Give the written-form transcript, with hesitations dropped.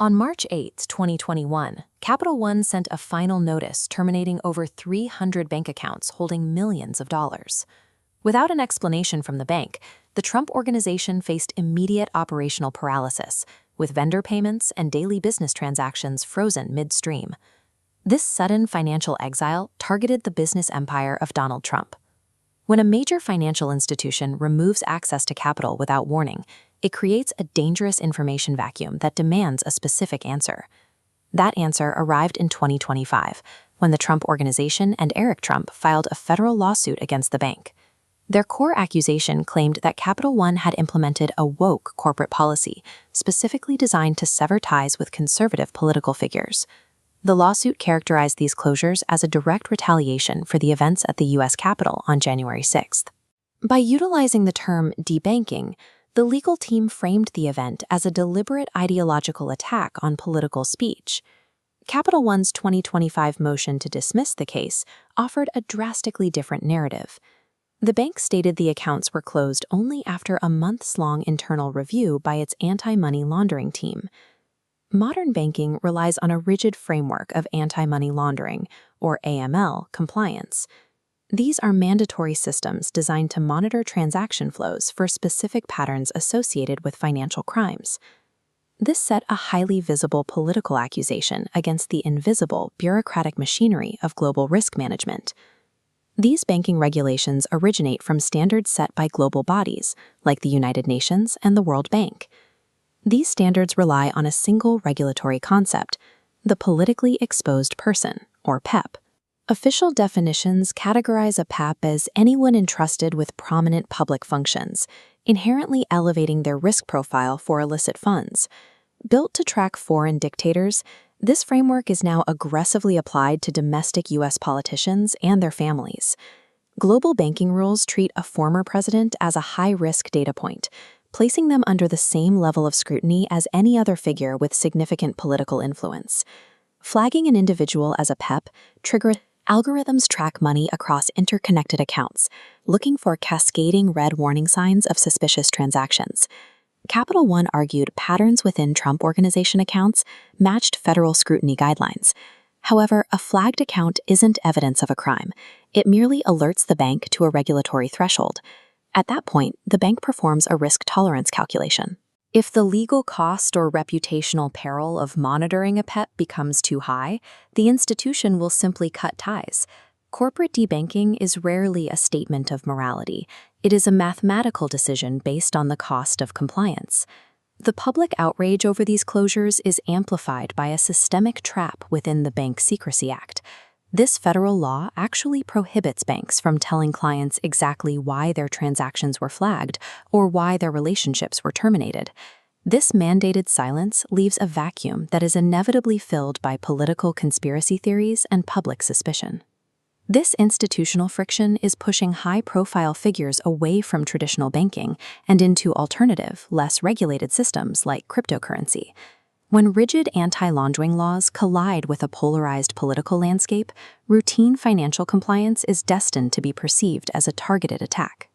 On March 8, 2021, Capital One sent a final notice terminating over 300 bank accounts holding millions of dollars. Without an explanation from the bank, the Trump organization faced immediate operational paralysis, with vendor payments and daily business transactions frozen midstream. This sudden financial exile targeted the business empire of Donald Trump. When a major financial institution removes access to capital without warning, it creates a dangerous information vacuum that demands a specific answer. That answer arrived in 2025, when the Trump Organization and Eric Trump filed a federal lawsuit against the bank. Their core accusation claimed that Capital One had implemented a woke corporate policy, specifically designed to sever ties with conservative political figures. The lawsuit characterized these closures as a direct retaliation for the events at the U.S. Capitol on January 6th. By utilizing the term debanking, the legal team framed the event as a deliberate ideological attack on political speech. Capital One's 2025 motion to dismiss the case offered a drastically different narrative. The bank stated the accounts were closed only after a months-long internal review by its anti-money laundering team. Modern banking relies on a rigid framework of anti-money laundering, or AML, compliance. These are mandatory systems designed to monitor transaction flows for specific patterns associated with financial crimes. This set a highly visible political accusation against the invisible bureaucratic machinery of global risk management. These banking regulations originate from standards set by global bodies, like the United Nations and the World Bank. These standards rely on a single regulatory concept, the politically exposed person, or PEP. Official definitions categorize a PEP as anyone entrusted with prominent public functions, inherently elevating their risk profile for illicit funds. Built to track foreign dictators, this framework is now aggressively applied to domestic U.S. politicians and their families. Global banking rules treat a former president as a high-risk data point, placing them under the same level of scrutiny as any other figure with significant political influence. Flagging an individual as a PEP triggers algorithms track money across interconnected accounts, looking for cascading red warning signs of suspicious transactions. Capital One argued patterns within Trump Organization accounts matched federal scrutiny guidelines. However, a flagged account isn't evidence of a crime. It merely alerts the bank to a regulatory threshold. At that point, the bank performs a risk tolerance calculation. If the legal cost or reputational peril of monitoring a PEP becomes too high, the institution will simply cut ties. Corporate debanking is rarely a statement of morality. It is a mathematical decision based on the cost of compliance. The public outrage over these closures is amplified by a systemic trap within the Bank Secrecy Act. This federal law actually prohibits banks from telling clients exactly why their transactions were flagged or why their relationships were terminated. This mandated silence leaves a vacuum that is inevitably filled by political conspiracy theories and public suspicion. This institutional friction is pushing high-profile figures away from traditional banking and into alternative, less regulated systems like cryptocurrency. When rigid anti-laundering laws collide with a polarized political landscape, routine financial compliance is destined to be perceived as a targeted attack.